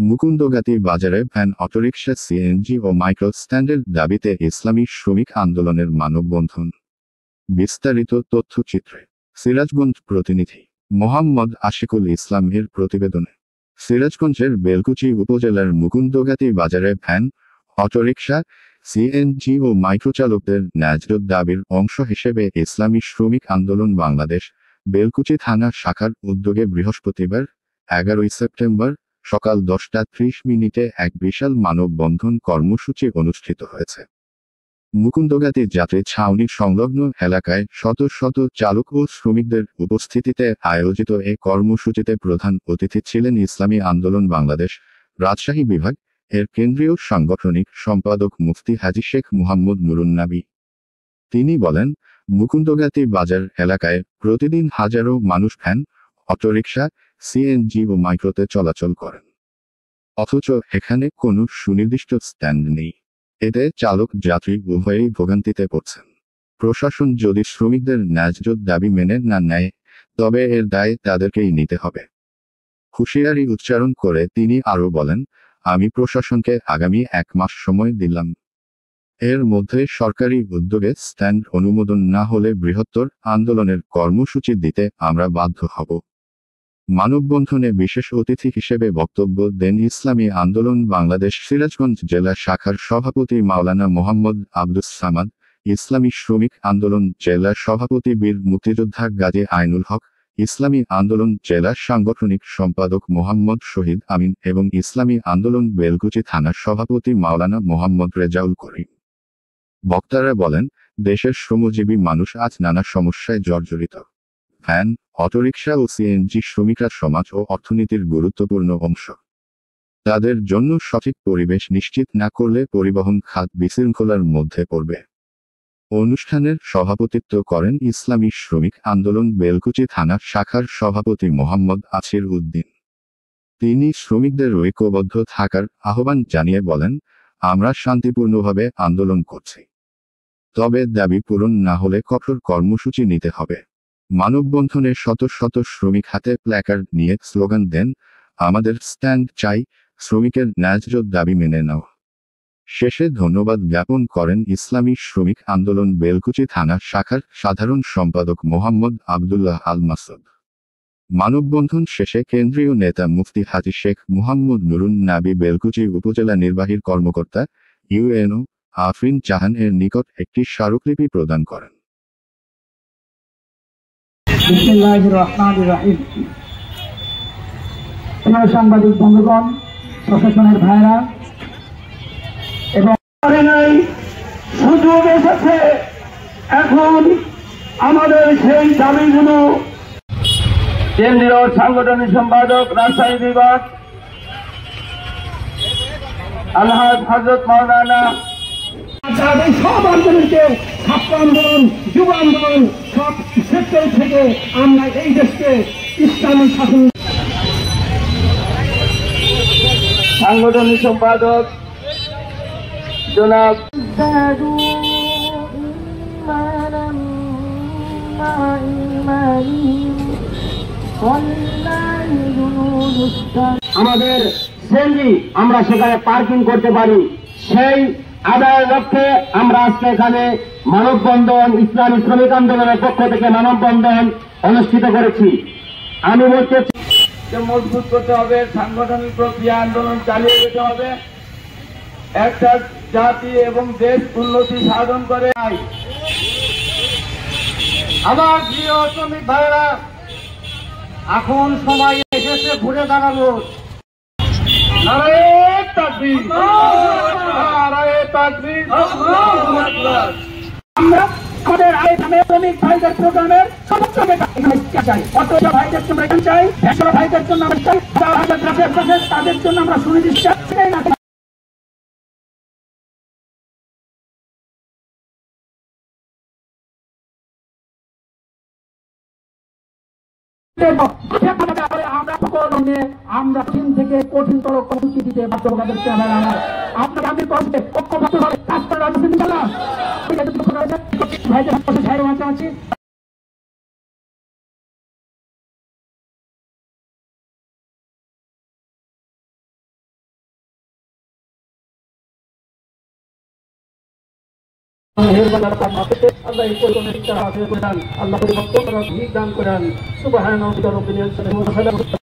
মুকুন্দগাতি বাজারে van, autorickshaw, CNG ও micro স্ট্যান্ডের দাবিতে ইসলামী শ্রমিক আন্দোলনের মানববন্ধন। বিস্তারিত তথ্যচিত্রে সিরাজগঞ্জ প্রতিনিধি মোহাম্মদ আশিকুল ইসলাম এর প্রতিবেদনে। সিরাজগঞ্জের বেলকুচি উপজেলার মুকুন্দগাতি বাজারে ভ্যান, অটোরিকশা, সিএনজি ও মাইক্রোচালকদের ন্যায্য দাবির অংশ হিসেবে ইসলামী শ্রমিক আন্দোলন বাংলাদেশ বেলকুচি থানা শাখার উদ্যোগে বৃহস্পতিবার 11 সেপ্টেম্বর সকাল 10:30 এক বিশাল মানববন্ধন কর্মসূচি অনুষ্ঠিত হয়েছে। মুকুন্দগাতি যাত্রী ছাউনি সংলগ্ন এলাকায় শত শত চালক ও শ্রমিকদের উপস্থিতিতে আয়োজিত এ কর্মসূচিতে প্রধান অতিথি ছিলেন ইসলামী আন্দোলন বাংলাদেশ রাজশাহী বিভাগ এর কেন্দ্রীয় সাংগঠনিক সম্পাদক মুফতি হাজী শেখ মুহাম্মদ নুরুন্নবী। তিনি বলেন, মুকুন্দগাতি বাজার এলাকায় প্রতিদিন হাজারো মানুষ ভ্যান, অটোরিকশা, সিএনজি ও মাইক্রোতে চলাচল করেন। অথচ এখানে কোনো সুনির্দিষ্ট স্ট্যান্ড নেই। এতে চালক যাত্রী উভয়েই ভোগান্তিতে পড়ছেন। প্রশাসন যদি শ্রমিকদের ন্যায্য দাবি মেনে না নেয়, তবে এর দায় তাদেরকেই নিতে হবে। হুঁশিয়ারি উচ্চারণ করে তিনি আরও বলেন, আমি প্রশাসনকে আগামী 1 মাস সময় দিলাম। এর মধ্যে সরকারি উদ্যোগে স্ট্যান্ড অনুমোদন না হলে বৃহত্তর আন্দোলনের কর্মসূচি দিতে আমরা বাধ্য হব। মানববন্ধনে বিশেষ অতিথি হিসেবে বক্তব্য দেন ইসলামী আন্দোলন বাংলাদেশ সিরাজগঞ্জ জেলা শাখার সভাপতি মাওলানা মোহাম্মদ আব্দুস সামাদ, ইসলামী শ্রমিক আন্দোলন জেলা সভাপতি বীর মুক্তিযোদ্ধা গাজী আইনুল হক, ইসলামী আন্দোলন জেলা সাংগঠনিক সম্পাদক মোহাম্মদ শহীদ আমিন এবং ইসলামী আন্দোলন বেলকুচি থানার সভাপতি মাওলানা মোহাম্মদ রেজাউল করিম। বক্তারা বলেন, দেশের শ্রমজীবী মানুষ আজ নানা সমস্যায় জর্জরিত। ভ্যান, অটোরিকশা ও সিএনজি শ্রমিকরা সমাজ ও অর্থনীতির গুরুত্বপূর্ণ অংশ। তাদের জন্য সঠিক পরিবেশ নিশ্চিত না করলে পরিবহন খাত বিশৃঙ্খলার মধ্যে পড়বে। অনুষ্ঠানের সভাপতিত্ব করেন ইসলামী শ্রমিক আন্দোলন বেলকুচি থানা শাখার সভাপতি মোহাম্মদ আসির উদ্দিন। তিনি শ্রমিকদের ঐক্যবদ্ধ থাকার আহ্বান জানিয়ে বলেন, আমরা শান্তিপূর্ণভাবে আন্দোলন করছি, তবে দাবি পূরণ না হলে কঠোর কর্মসূচি নিতে হবে। মানববন্ধনে শত শত শ্রমিক হাতে প্ল্যাকার্ড নিয়ে স্লোগান দেন, আমাদের স্ট্যান্ড চাই, শ্রমিকের ন্যায্য দাবি মেনে নাও। শেষে ধন্যবাদ জ্ঞাপন করেন ইসলামী শ্রমিক আন্দোলন বেলকুচি থানা শাখার সাধারণ সম্পাদক মোহাম্মদ আবদুল্লাহ আল মাসুদ। মানববন্ধন শেষে কেন্দ্রীয় নেতা মুফতি হাজী শেখ মুহাম্মদ নুরুন্নবী বেলকুচি উপজেলা নির্বাহীর কর্মকর্তা ইউএনও আফরিন জাহান এর নিকট একটি স্মারকলিপি প্রদান করেন। সাংবাদিক বন্ধুগণ, প্রশাসনের ভাইরা, এবং সুযোগ এসেছে এখন আমাদের সেই দাবিগুলো কেন্দ্রীয় সাংগঠনিক সম্পাদক রাজশাহী বিভাগ আলহাজ হযরত মাওলানা সব আন্দোলনকে, ছাত্র আন্দোলন, যুব আন্দোলন, সব সেক্টর থেকে আমরা এই দেশকে ইসলামী শাসন। সাংগঠনিক সম্পাদক জনাব আমাদের সিএনজি আমরা সেখানে পার্কিং করতে পারি, সেই আদায়ের লক্ষ্যে আমরা আজকে এখানে মানববন্ধন, ইসলামী শ্রমিক আন্দোলনের পক্ষ থেকে মানববন্ধন অনুষ্ঠিত করেছি। আমি বলতে মজবুত করতে হবে, সাংগঠনিক প্রক্রিয়া আন্দোলন চালিয়ে যেতে হবে, একটা জাতি এবং দেশ উন্নতি সাধন করে। আমার প্রিয় শ্রমিক ভাইরা, এখন সময় এসেছে ঘুরে দাঁড়ানো। নারায়ে তাকবীর, নারায়ে তাকবীর। আমরা আমাদের শ্রমিক ভাইদের প্রোগ্রামের সমস্ত চাই, অটো ভাইদের জন্য চাই, ভাইদের জন্য আমরা চাই, তাদের জন্য আমরা সুনির্দিষ্ট আমরা চীন থেকে কঠিনতর কর্মসূচি দিতে বাধ্যবাধকতা আপনাকে আমি পক্ষপাত কাজ করে ভাইদের আল্লাহ এই পরিকল্পনা আল্লাহ পরিবর্তন করার দান করেন সুবহানাল্লাহি ওয়া বিহামদিহি